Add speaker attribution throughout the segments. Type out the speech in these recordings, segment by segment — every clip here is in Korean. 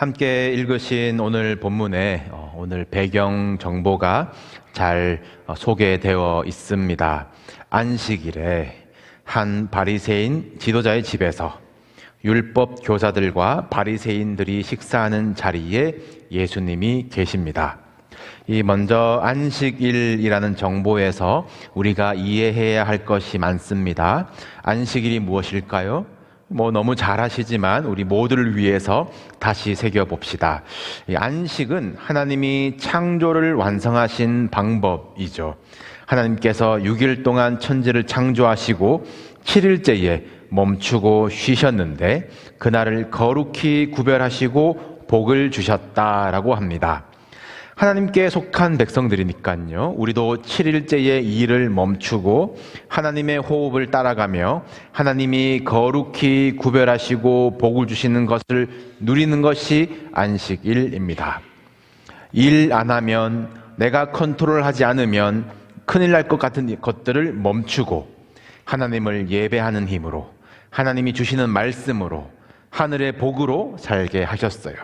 Speaker 1: 함께 읽으신 오늘 본문에 오늘 배경 정보가 잘 소개되어 있습니다. 안식일에 한 바리새인 지도자의 집에서 율법 교사들과 바리새인들이 식사하는 자리에 예수님이 계십니다. 이 먼저 안식일이라는 정보에서 우리가 이해해야 할 것이 많습니다. 안식일이 무엇일까요? 너무 잘 아시지만 우리 모두를 위해서 다시 새겨봅시다. 이 안식은 하나님이 창조를 완성하신 방법이죠. 하나님께서 6일 동안 천지를 창조하시고 7일째에 멈추고 쉬셨는데 그날을 거룩히 구별하시고 복을 주셨다라고 합니다. 하나님께 속한 백성들이니까요. 우리도 7일째의 일을 멈추고 하나님의 호흡을 따라가며 하나님이 거룩히 구별하시고 복을 주시는 것을 누리는 것이 안식일입니다. 일 안 하면, 내가 컨트롤하지 않으면 큰일 날 것 같은 것들을 멈추고 하나님을 예배하는 힘으로, 하나님이 주시는 말씀으로, 하늘의 복으로 살게 하셨어요.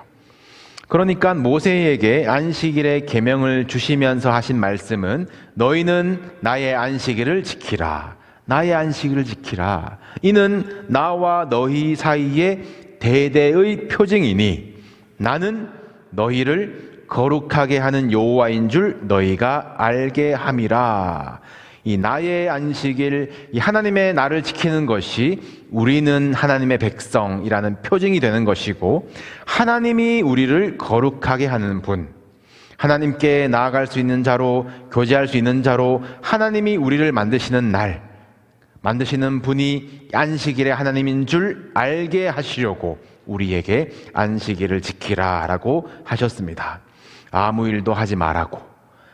Speaker 1: 그러니까 모세에게 안식일의 계명을 주시면서 하신 말씀은 너희는 나의 안식일을 지키라. 나의 안식일을 지키라. 이는 나와 너희 사이의 대대의 표징이니 나는 너희를 거룩하게 하는 여호와인 줄 너희가 알게 함이라. 이 나의 안식일, 이 하나님의 나를 지키는 것이 우리는 하나님의 백성이라는 표징이 되는 것이고, 하나님이 우리를 거룩하게 하는 분, 하나님께 나아갈 수 있는 자로, 교제할 수 있는 자로 하나님이 우리를 만드시는 날, 만드시는 분이 안식일의 하나님인 줄 알게 하시려고 우리에게 안식일을 지키라라고 하셨습니다. 아무 일도 하지 말라고,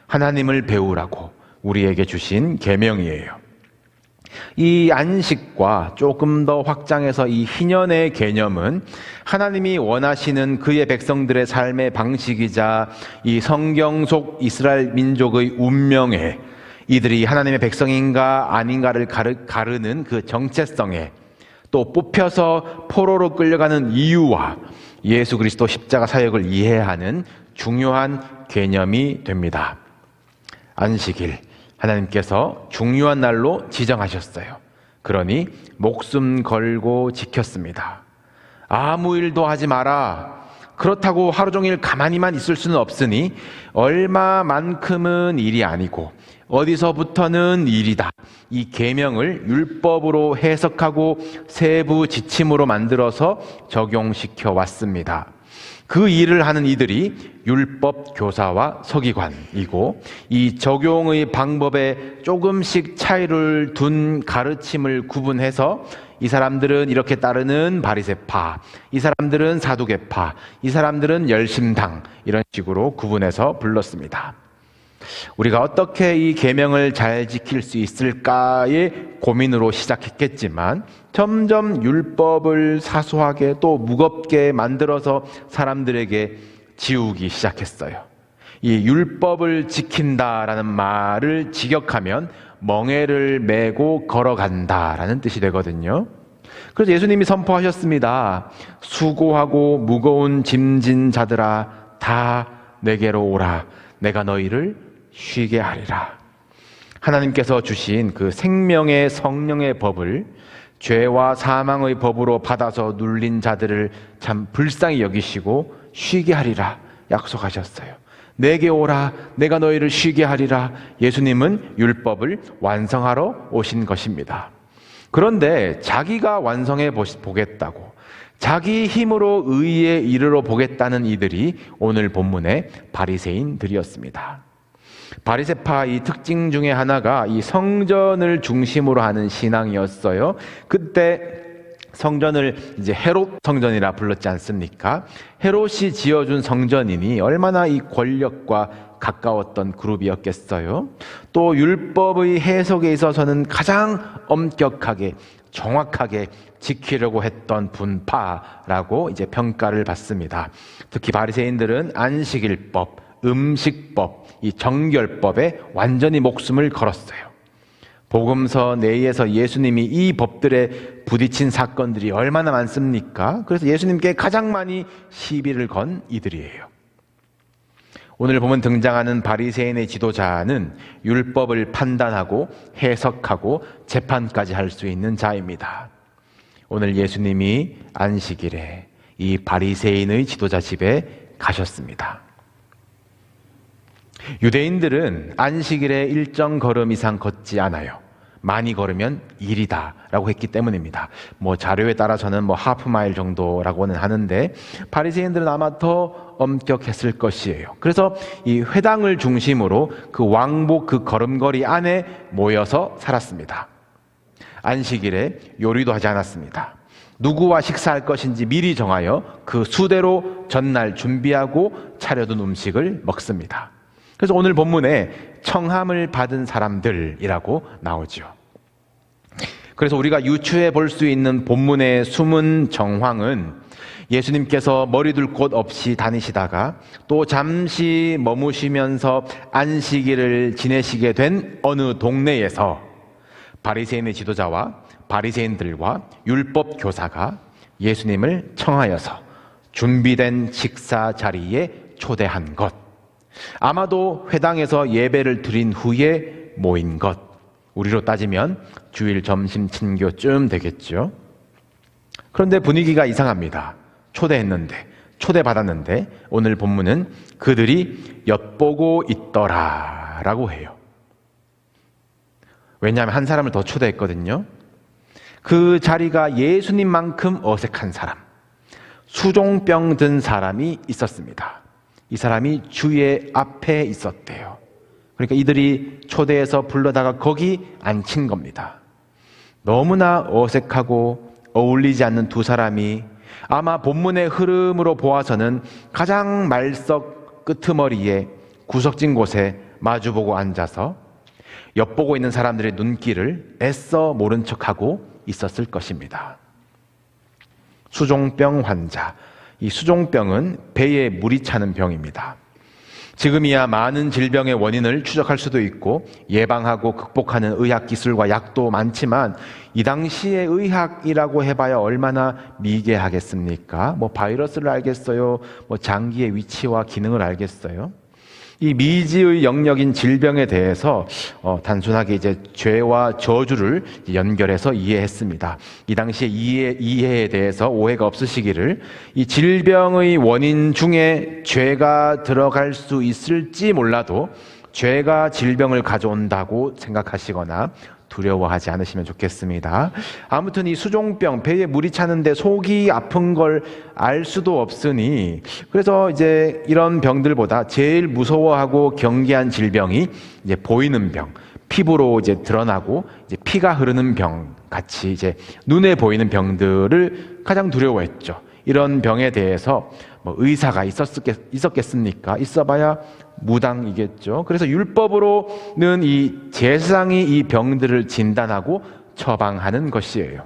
Speaker 1: 하나님을 배우라고 우리에게 주신 계명이에요. 이 안식과 조금 더 확장해서 이 희년의 개념은 하나님이 원하시는 그의 백성들의 삶의 방식이자 이 성경 속 이스라엘 민족의 운명에, 이들이 하나님의 백성인가 아닌가를 가르는 그 정체성에, 또 뽑혀서 포로로 끌려가는 이유와 예수 그리스도 십자가 사역을 이해하는 중요한 개념이 됩니다. 안식일, 하나님께서 중요한 날로 지정하셨어요. 그러니 목숨 걸고 지켰습니다. 아무 일도 하지 마라. 그렇다고 하루 종일 가만히만 있을 수는 없으니 얼마만큼은 일이 아니고 어디서부터는 일이다. 이 계명을 율법으로 해석하고 세부 지침으로 만들어서 적용시켜 왔습니다. 그 일을 하는 이들이 율법 교사와 서기관이고, 이 적용의 방법에 조금씩 차이를 둔 가르침을 구분해서 이 사람들은 이렇게 따르는 바리새파, 이 사람들은 사두개파, 이 사람들은 열심당, 이런 식으로 구분해서 불렀습니다. 우리가 어떻게 이 계명을 잘 지킬 수 있을까의 고민으로 시작했겠지만 점점 율법을 사소하게 또 무겁게 만들어서 사람들에게 지우기 시작했어요. 이 율법을 지킨다라는 말을 직역하면 멍에를 메고 걸어간다라는 뜻이 되거든요. 그래서 예수님이 선포하셨습니다. 수고하고 무거운 짐진 자들아 다 내게로 오라. 내가 너희를 쉬게 하리라. 하나님께서 주신 그 생명의 성령의 법을 죄와 사망의 법으로 받아서 눌린 자들을 참 불쌍히 여기시고 쉬게 하리라 약속하셨어요. 내게 오라. 내가 너희를 쉬게 하리라. 예수님은 율법을 완성하러 오신 것입니다. 그런데 자기가 완성해 보겠다고, 자기 힘으로 의에 이르러 보겠다는 이들이 오늘 본문의 바리새인들이었습니다. 바리새파 이 특징 중에 하나가 이 성전을 중심으로 하는 신앙이었어요. 그때 성전을 이제 헤롯 성전이라 불렀지 않습니까? 헤롯이 지어준 성전이니 얼마나 이 권력과 가까웠던 그룹이었겠어요. 또 율법의 해석에 있어서는 가장 엄격하게 정확하게 지키려고 했던 분파라고 이제 평가를 받습니다. 특히 바리새인들은 안식일법, 음식법, 이 정결법에 완전히 목숨을 걸었어요. 복음서 내에서 예수님이 이 법들에 부딪힌 사건들이 얼마나 많습니까? 그래서 예수님께 가장 많이 시비를 건 이들이에요. 오늘 보면 등장하는 바리새인의 지도자는 율법을 판단하고 해석하고 재판까지 할 수 있는 자입니다. 오늘 예수님이 안식일에 이 바리새인의 지도자 집에 가셨습니다. 유대인들은 안식일에 일정 걸음 이상 걷지 않아요. 많이 걸으면 일이다 라고 했기 때문입니다. 자료에 따라서는 하프 마일 정도라고는 하는데 바리새인들은 아마 더 엄격했을 것이에요. 그래서 이 회당을 중심으로 그 왕복 그 걸음걸이 안에 모여서 살았습니다. 안식일에 요리도 하지 않았습니다. 누구와 식사할 것인지 미리 정하여 그 수대로 전날 준비하고 차려둔 음식을 먹습니다. 그래서 오늘 본문에 청함을 받은 사람들이라고 나오죠. 그래서 우리가 유추해 볼 수 있는 본문의 숨은 정황은 예수님께서 머리 둘 곳 없이 다니시다가 또 잠시 머무시면서 안식일을 지내시게 된 어느 동네에서 바리새인의 지도자와 바리새인들과 율법 교사가 예수님을 청하여서 준비된 식사 자리에 초대한 것, 아마도 회당에서 예배를 드린 후에 모인 것, 우리로 따지면 주일 점심 친교쯤 되겠죠. 그런데 분위기가 이상합니다. 초대받았는데 오늘 본문은 그들이 엿보고 있더라 라고 해요. 왜냐하면 한 사람을 더 초대했거든요. 그 자리가 예수님만큼 어색한 사람, 수종병 든 사람이 있었습니다. 이 사람이 주의 앞에 있었대요. 그러니까 이들이 초대해서 불러다가 거기 앉힌 겁니다. 너무나 어색하고 어울리지 않는 두 사람이 아마 본문의 흐름으로 보아서는 가장 말석 끄트머리에 구석진 곳에 마주보고 앉아서 엿보고 있는 사람들의 눈길을 애써 모른 척하고 있었을 것입니다. 수종병 환자. 이 수종병은 배에 물이 차는 병입니다. 지금이야 많은 질병의 원인을 추적할 수도 있고 예방하고 극복하는 의학 기술과 약도 많지만 이 당시의 의학이라고 해봐야 얼마나 미개하겠습니까? 바이러스를 알겠어요? 장기의 위치와 기능을 알겠어요? 이 미지의 영역인 질병에 대해서 단순하게 죄와 저주를 연결해서 이해했습니다. 이 당시에 이해에 대해서 오해가 없으시기를, 이 질병의 원인 중에 죄가 들어갈 수 있을지 몰라도 죄가 질병을 가져온다고 생각하시거나 두려워하지 않으시면 좋겠습니다. 아무튼 이 수종병, 배에 물이 차는데 속이 아픈 걸 알 수도 없으니, 그래서 이런 병들보다 제일 무서워하고 경계한 질병이 보이는 병, 피부로 드러나고 피가 흐르는 병 같이 눈에 보이는 병들을 가장 두려워했죠. 이런 병에 대해서 의사가 있었겠습니까? 있어봐야 무당이겠죠. 그래서 율법으로는 이 제사장이 이 병들을 진단하고 처방하는 것이에요.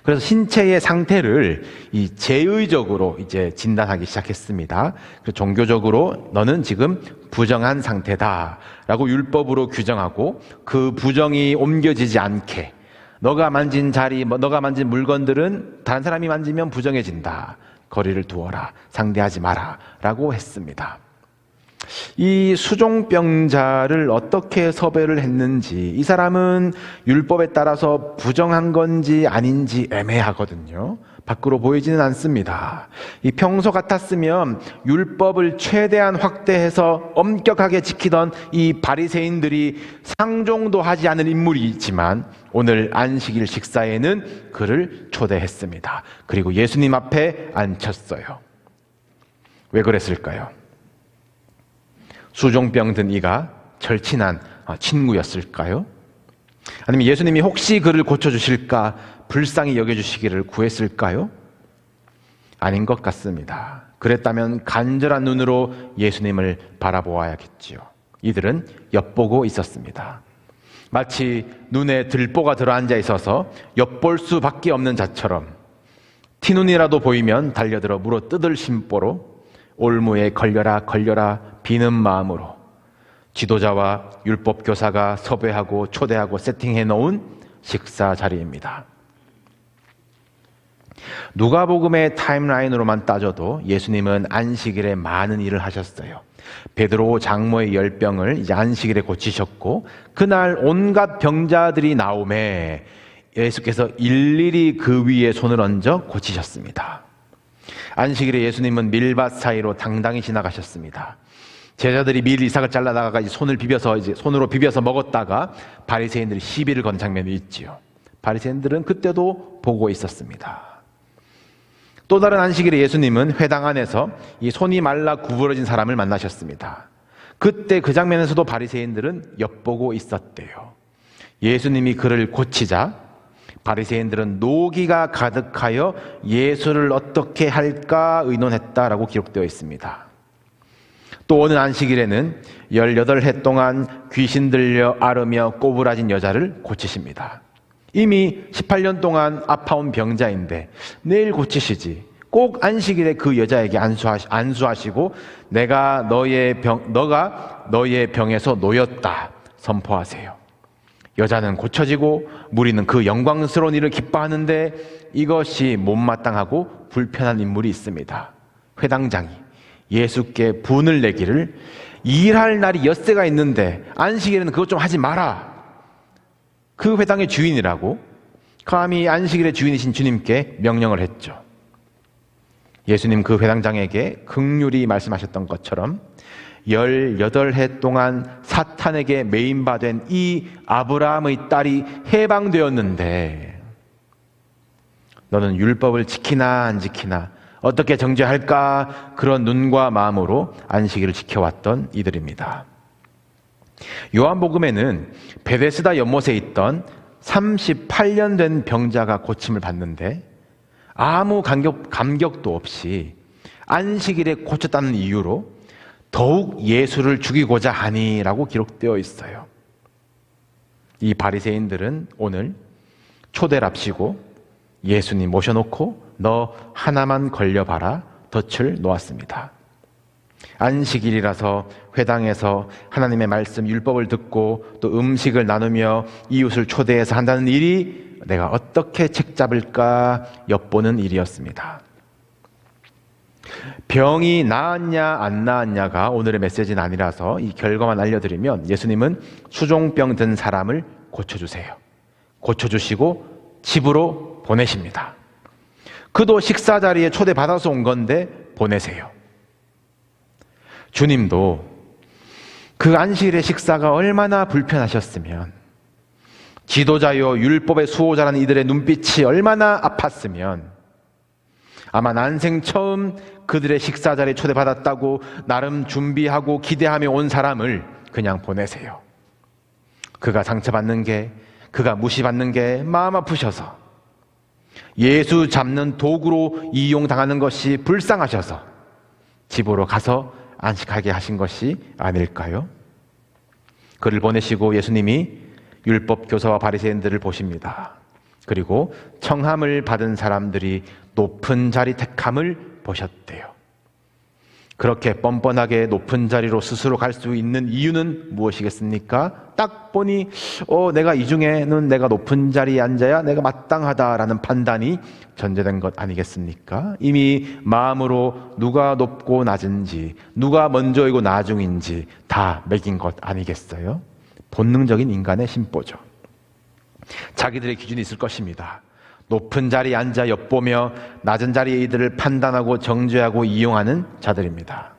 Speaker 1: 그래서 신체의 상태를 이 제의적으로 진단하기 시작했습니다. 그래서 종교적으로 너는 지금 부정한 상태다라고 율법으로 규정하고 그 부정이 옮겨지지 않게 너가 만진 자리, 너가 만진 물건들은 다른 사람이 만지면 부정해진다. 거리를 두어라. 상대하지 마라. 라고 했습니다. 이 수종병자를 어떻게 섭외를 했는지, 이 사람은 율법에 따라서 부정한 건지 아닌지 애매하거든요. 밖으로 보이지는 않습니다. 이 평소 같았으면 율법을 최대한 확대해서 엄격하게 지키던 이 바리새인들이 상종도 하지 않은 인물이지만 오늘 안식일 식사에는 그를 초대했습니다. 그리고 예수님 앞에 앉혔어요. 왜 그랬을까요? 수종병 든 이가 절친한 친구였을까요? 아니면 예수님이 혹시 그를 고쳐주실까 불쌍히 여겨주시기를 구했을까요? 아닌 것 같습니다. 그랬다면 간절한 눈으로 예수님을 바라보아야겠지요. 이들은 엿보고 있었습니다. 마치 눈에 들보가 들어앉아 있어서 엿볼 수밖에 없는 자처럼 티눈이라도 보이면 달려들어 물어 뜯을 심보로 올무에 걸려라 비는 마음으로 지도자와 율법 교사가 섭외하고 초대하고 세팅해 놓은 식사 자리입니다. 누가복음의 타임라인으로만 따져도 예수님은 안식일에 많은 일을 하셨어요. 베드로 장모의 열병을 이제 안식일에 고치셨고, 그날 온갖 병자들이 나오매 예수께서 일일이 그 위에 손을 얹어 고치셨습니다. 안식일에 예수님은 밀밭 사이로 당당히 지나가셨습니다. 제자들이 밀 이삭을 잘라다가 손으로 비벼서 먹었다가 바리새인들이 시비를 건 장면이 있지요. 바리새인들은 그때도 보고 있었습니다. 또 다른 안식일에 예수님은 회당 안에서 이 손이 말라 구부러진 사람을 만나셨습니다. 그때 그 장면에서도 바리새인들은 엿보고 있었대요. 예수님이 그를 고치자 바리새인들은 노기가 가득하여 예수를 어떻게 할까 의논했다라고 기록되어 있습니다. 또 오는 안식일에는 18해 동안 귀신 들려 앓으며 꼬부라진 여자를 고치십니다. 이미 18년 동안 아파온 병자인데 내일 고치시지. 꼭 안식일에 그 여자에게 안수하시고 너가 너의 병에서 놓였다 선포하세요. 여자는 고쳐지고 무리는 그 영광스러운 일을 기뻐하는데 이것이 못마땅하고 불편한 인물이 있습니다. 회당장이 예수께 분을 내기를 일할 날이 엿새가 있는데 안식일에는 그것 좀 하지 마라. 그 회당의 주인이라고 감히 안식일의 주인이신 주님께 명령을 했죠. 예수님 그 회당장에게 긍휼히 말씀하셨던 것처럼 18해 동안 사탄에게 매인바된 이 아브라함의 딸이 해방되었는데 너는 율법을 지키나 안 지키나 어떻게 정죄할까 그런 눈과 마음으로 안식일을 지켜왔던 이들입니다. 요한복음에는 베데스다 연못에 있던 38년 된 병자가 고침을 받는데 아무 감격도 없이 안식일에 고쳤다는 이유로 더욱 예수를 죽이고자 하니라고 기록되어 있어요. 이 바리새인들은 오늘 초대랍시고 예수님 모셔놓고 너 하나만 걸려봐라 덫을 놓았습니다. 안식일이라서 회당에서 하나님의 말씀 율법을 듣고 또 음식을 나누며 이웃을 초대해서 한다는 일이 내가 어떻게 책잡을까 엿보는 일이었습니다. 병이 나았냐 안 나았냐가 오늘의 메시지는 아니라서 이 결과만 알려드리면 예수님은 수종병 든 사람을 고쳐주세요. 고쳐주시고 집으로 보내십니다. 그도 식사 자리에 초대받아서 온 건데 보내세요. 주님도 그 안식일의 식사가 얼마나 불편하셨으면 지도자요 율법의 수호자라는 이들의 눈빛이 얼마나 아팠으면 아마 난생 처음 그들의 식사 자리에 초대받았다고 나름 준비하고 기대하며 온 사람을 그냥 보내세요. 그가 상처받는 게 그가 무시받는 게 마음 아프셔서 예수 잡는 도구로 이용당하는 것이 불쌍하셔서 집으로 가서 안식하게 하신 것이 아닐까요? 그를 보내시고 예수님이 율법 교사와 바리새인들을 보십니다. 그리고 청함을 받은 사람들이 높은 자리 택함을 보셨대요. 그렇게 뻔뻔하게 높은 자리로 스스로 갈 수 있는 이유는 무엇이겠습니까? 딱 보니 내가 이 중에는 내가 높은 자리에 앉아야 내가 마땅하다라는 판단이 전제된 것 아니겠습니까? 이미 마음으로 누가 높고 낮은지 누가 먼저이고 나중인지 다 매긴 것 아니겠어요? 본능적인 인간의 심보죠. 자기들의 기준이 있을 것입니다. 높은 자리에 앉아 엿보며 낮은 자리에 이들을 판단하고 정죄하고 이용하는 자들입니다.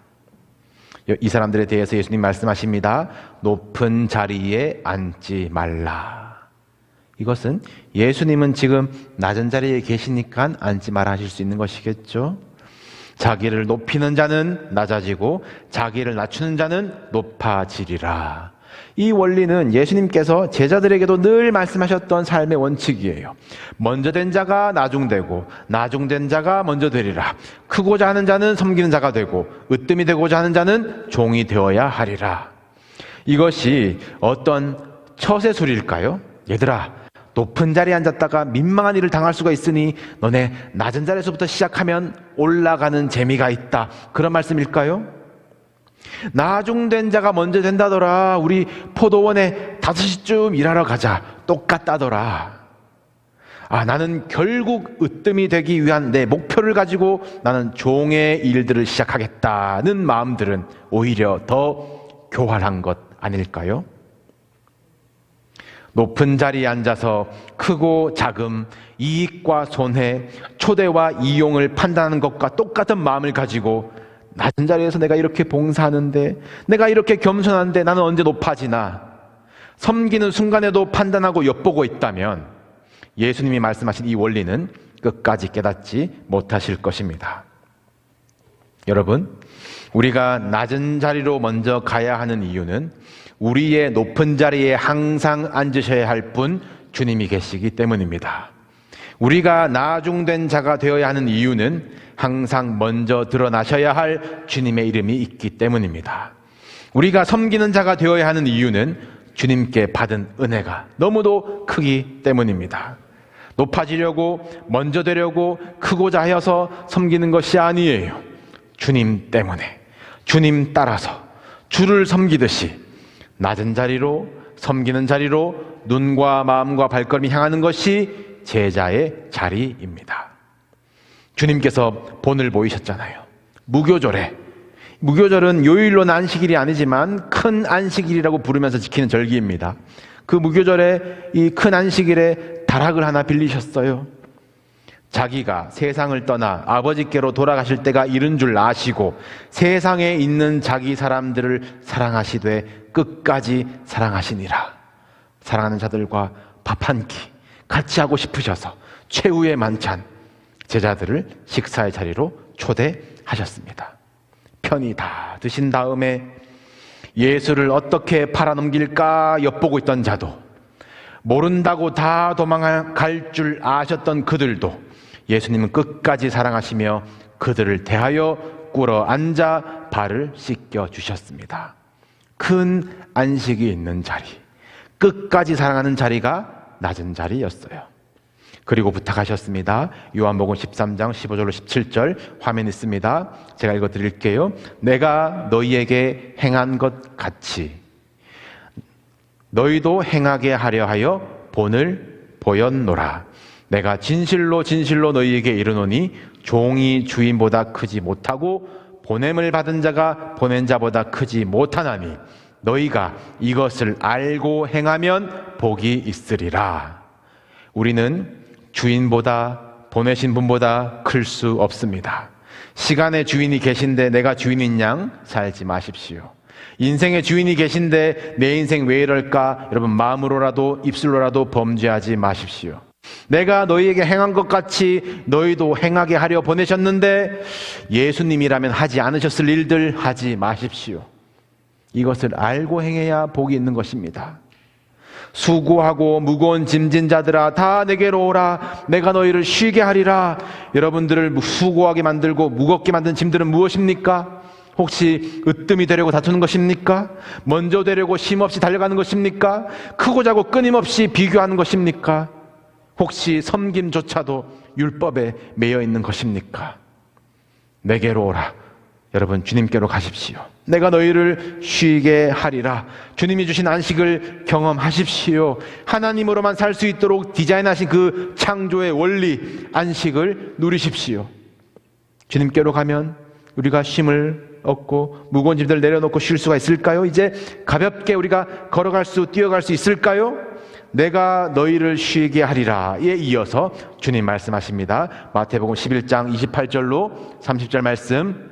Speaker 1: 이 사람들에 대해서 예수님 말씀하십니다. 높은 자리에 앉지 말라. 이것은 예수님은 지금 낮은 자리에 계시니까 앉지 말아 하실 수 있는 것이겠죠. 자기를 높이는 자는 낮아지고 자기를 낮추는 자는 높아지리라. 이 원리는 예수님께서 제자들에게도 늘 말씀하셨던 삶의 원칙이에요. 먼저 된 자가 나중되고 나중된 자가 먼저 되리라. 크고자 하는 자는 섬기는 자가 되고 으뜸이 되고자 하는 자는 종이 되어야 하리라. 이것이 어떤 처세술일까요? 얘들아, 높은 자리에 앉았다가 민망한 일을 당할 수가 있으니 너네 낮은 자리에서부터 시작하면 올라가는 재미가 있다. 그런 말씀일까요? 나중된 자가 먼저 된다더라. 우리 포도원에 5시쯤 일하러 가자. 똑같다더라. 나는 결국 으뜸이 되기 위한 내 목표를 가지고 나는 종의 일들을 시작하겠다는 마음들은 오히려 더 교활한 것 아닐까요? 높은 자리에 앉아서 크고 작음, 이익과 손해, 초대와 이용을 판단하는 것과 똑같은 마음을 가지고 낮은 자리에서 내가 이렇게 봉사하는데, 내가 이렇게 겸손한데 나는 언제 높아지나, 섬기는 순간에도 판단하고 엿보고 있다면 예수님이 말씀하신 이 원리는 끝까지 깨닫지 못하실 것입니다. 여러분, 우리가 낮은 자리로 먼저 가야 하는 이유는 우리의 높은 자리에 항상 앉으셔야 할 분 주님이 계시기 때문입니다. 우리가 나중된 자가 되어야 하는 이유는 항상 먼저 드러나셔야 할 주님의 이름이 있기 때문입니다. 우리가 섬기는 자가 되어야 하는 이유는 주님께 받은 은혜가 너무도 크기 때문입니다. 높아지려고, 먼저 되려고, 크고자 하여서 섬기는 것이 아니에요. 주님 때문에, 주님 따라서 주를 섬기듯이 낮은 자리로, 섬기는 자리로 눈과 마음과 발걸음이 향하는 것이 제자의 자리입니다. 주님께서 본을 보이셨잖아요. 무교절은 요일로는 안식일이 아니지만 큰 안식일이라고 부르면서 지키는 절기입니다. 그 무교절에 이 큰 안식일에 다락을 하나 빌리셨어요. 자기가 세상을 떠나 아버지께로 돌아가실 때가 이른 줄 아시고 세상에 있는 자기 사람들을 사랑하시되 끝까지 사랑하시니라. 사랑하는 자들과 밥 한 끼 같이 하고 싶으셔서 최후의 만찬, 제자들을 식사의 자리로 초대하셨습니다. 편히 다 드신 다음에 예수를 어떻게 팔아넘길까 엿보고 있던 자도, 모른다고 다 도망갈 줄 아셨던 그들도 예수님은 끝까지 사랑하시며 그들을 대하여 꿇어 앉아 발을 씻겨 주셨습니다. 큰 안식이 있는 자리, 끝까지 사랑하는 자리가 낮은 자리였어요. 그리고 부탁하셨습니다. 요한복음 13장 15절로 17절 화면 있습니다. 제가 읽어드릴게요. 내가 너희에게 행한 것 같이 너희도 행하게 하려 하여 본을 보였노라. 내가 진실로 진실로 너희에게 이르노니 종이 주인보다 크지 못하고 보냄을 받은 자가 보낸 자보다 크지 못하나니 너희가 이것을 알고 행하면 복이 있으리라. 우리는 주인보다, 보내신 분보다 클 수 없습니다. 시간의 주인이 계신데 내가 주인인 양 살지 마십시오. 인생의 주인이 계신데 내 인생 왜 이럴까? 여러분, 마음으로라도 입술로라도 범죄하지 마십시오. 내가 너희에게 행한 것 같이 너희도 행하게 하려 보내셨는데 예수님이라면 하지 않으셨을 일들 하지 마십시오. 이것을 알고 행해야 복이 있는 것입니다. 수고하고 무거운 짐진 자들아 다 내게로 오라. 내가 너희를 쉬게 하리라. 여러분들을 수고하게 만들고 무겁게 만든 짐들은 무엇입니까? 혹시 으뜸이 되려고 다투는 것입니까? 먼저 되려고 쉼없이 달려가는 것입니까? 크고 작고 끊임없이 비교하는 것입니까? 혹시 섬김조차도 율법에 매여 있는 것입니까? 내게로 오라. 여러분, 주님께로 가십시오. 내가 너희를 쉬게 하리라. 주님이 주신 안식을 경험하십시오. 하나님으로만 살 수 있도록 디자인하신 그 창조의 원리, 안식을 누리십시오. 주님께로 가면 우리가 쉼을 얻고 무거운 짐들 내려놓고 쉴 수가 있을까요? 이제 가볍게 우리가 걸어갈 수, 뛰어갈 수 있을까요? 내가 너희를 쉬게 하리라에 이어서 주님 말씀하십니다. 마태복음 11장 28절로 30절 말씀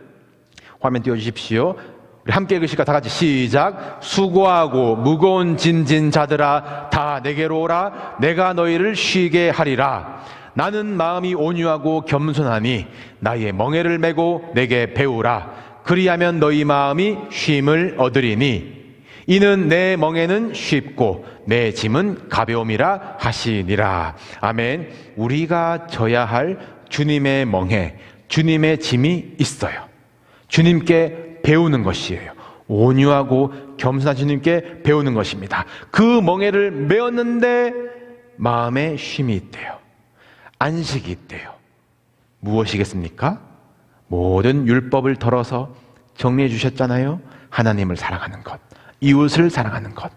Speaker 1: 화면 띄워주십시오. 우리 함께 읽으실까? 다 같이 시작. 수고하고 무거운 짐진 자들아 다 내게로 오라. 내가 너희를 쉬게 하리라. 나는 마음이 온유하고 겸손하니 나의 멍에를 메고 내게 배우라. 그리하면 너희 마음이 쉼을 얻으리니 이는 내 멍에는 쉽고 내 짐은 가벼움이라 하시니라. 아멘. 우리가 져야 할 주님의 멍에, 주님의 짐이 있어요. 주님께 배우는 것이에요. 온유하고 겸손한 주님께 배우는 것입니다. 그 멍에를 메었는데 마음에 쉼이 있대요. 안식이 있대요. 무엇이겠습니까? 모든 율법을 덜어서 정리해 주셨잖아요. 하나님을 사랑하는 것, 이웃을 사랑하는 것.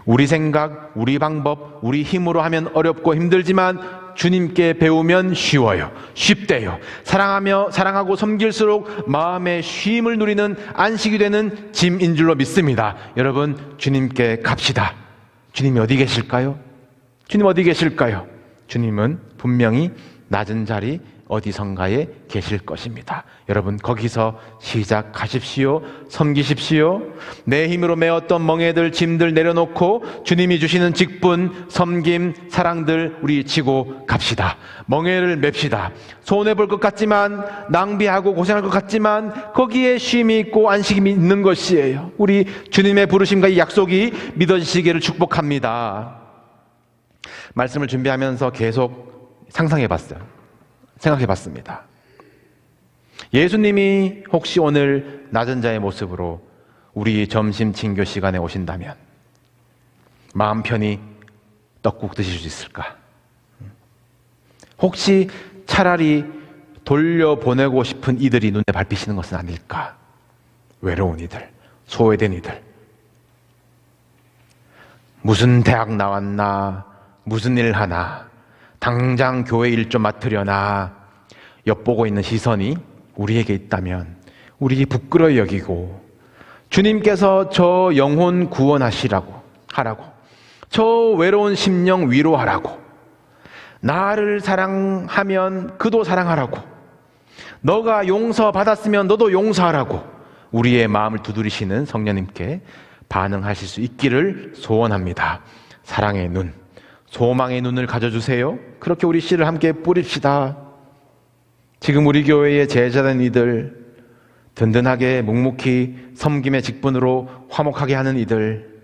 Speaker 1: 우리 생각, 우리 방법, 우리 힘으로 하면 어렵고 힘들지만 주님께 배우면 쉬워요. 쉽대요. 사랑하고 섬길수록 마음의 쉼을 누리는 안식이 되는 짐인 줄로 믿습니다. 여러분, 주님께 갑시다. 주님이 어디 계실까요? 주님 어디 계실까요? 주님은 분명히 낮은 자리 어디선가에 계실 것입니다. 여러분, 거기서 시작하십시오. 섬기십시오. 내 힘으로 메었던 멍에들, 짐들 내려놓고 주님이 주시는 직분, 섬김, 사랑들 우리 지고 갑시다. 멍에를 맵시다. 손해볼 것 같지만, 낭비하고 고생할 것 같지만 거기에 쉼이 있고 안식이 있는 것이에요. 우리 주님의 부르심과 이 약속이 믿어지시기를 축복합니다. 말씀을 준비하면서 계속 상상해봤어요. 생각해봤습니다. 예수님이 혹시 오늘 낮은 자의 모습으로 우리 점심 친교 시간에 오신다면 마음 편히 떡국 드실 수 있을까? 혹시 차라리 돌려보내고 싶은 이들이 눈에 밟히시는 것은 아닐까? 외로운 이들, 소외된 이들. 무슨 대학 나왔나? 무슨 일 하나? 당장 교회 일 좀 맡으려나 엿보고 있는 시선이 우리에게 있다면 우리 부끄러워 여기고 주님께서 저 영혼 구원하시라고 하라고, 저 외로운 심령 위로하라고, 나를 사랑하면 그도 사랑하라고, 너가 용서받았으면 너도 용서하라고 우리의 마음을 두드리시는 성령님께 반응하실 수 있기를 소원합니다. 사랑의 눈, 소망의 눈을 가져주세요. 그렇게 우리 씨를 함께 뿌립시다. 지금 우리 교회에 제자된 이들, 든든하게 묵묵히 섬김의 직분으로 화목하게 하는 이들,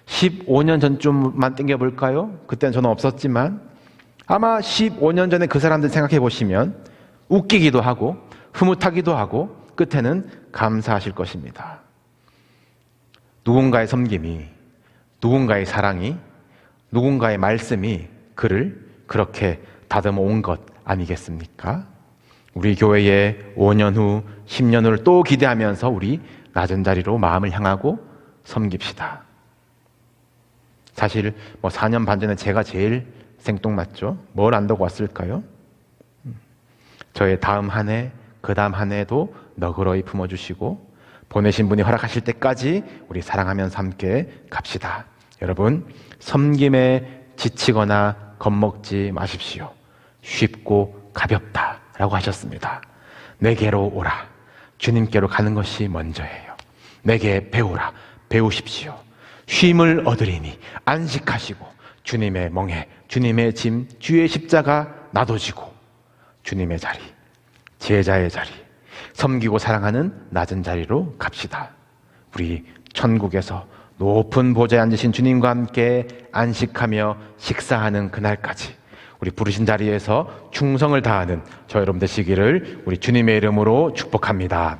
Speaker 1: 15년 전쯤만 땡겨볼까요? 그때는 저는 없었지만 아마 15년 전에 그 사람들 생각해 보시면 웃기기도 하고 흐뭇하기도 하고 끝에는 감사하실 것입니다. 누군가의 섬김이, 누군가의 사랑이, 누군가의 말씀이 그를 그렇게 다듬어 온 것 아니겠습니까? 우리 교회에 5년 후, 10년 후를 또 기대하면서 우리 낮은 자리로 마음을 향하고 섬깁시다. 사실 4년 반 전에 제가 제일 생뚱맞죠? 뭘 안다고 왔을까요? 저의 다음 한 해, 그 다음 한 해도 너그러이 품어주시고 보내신 분이 허락하실 때까지 우리 사랑하면서 함께 갑시다. 여러분, 섬김에 지치거나 겁먹지 마십시오. 쉽고 가볍다라고 하셨습니다. 내게로 오라. 주님께로 가는 것이 먼저예요. 내게 배우라. 배우십시오. 쉼을 얻으리니 안식하시고 주님의 멍에, 주님의 짐, 주의 십자가 나눠지고 주님의 자리, 제자의 자리, 섬기고 사랑하는 낮은 자리로 갑시다. 우리 천국에서 높은 보좌에 앉으신 주님과 함께 안식하며 식사하는 그날까지 우리 부르신 자리에서 충성을 다하는 저 여러분 되시기를 우리 주님의 이름으로 축복합니다.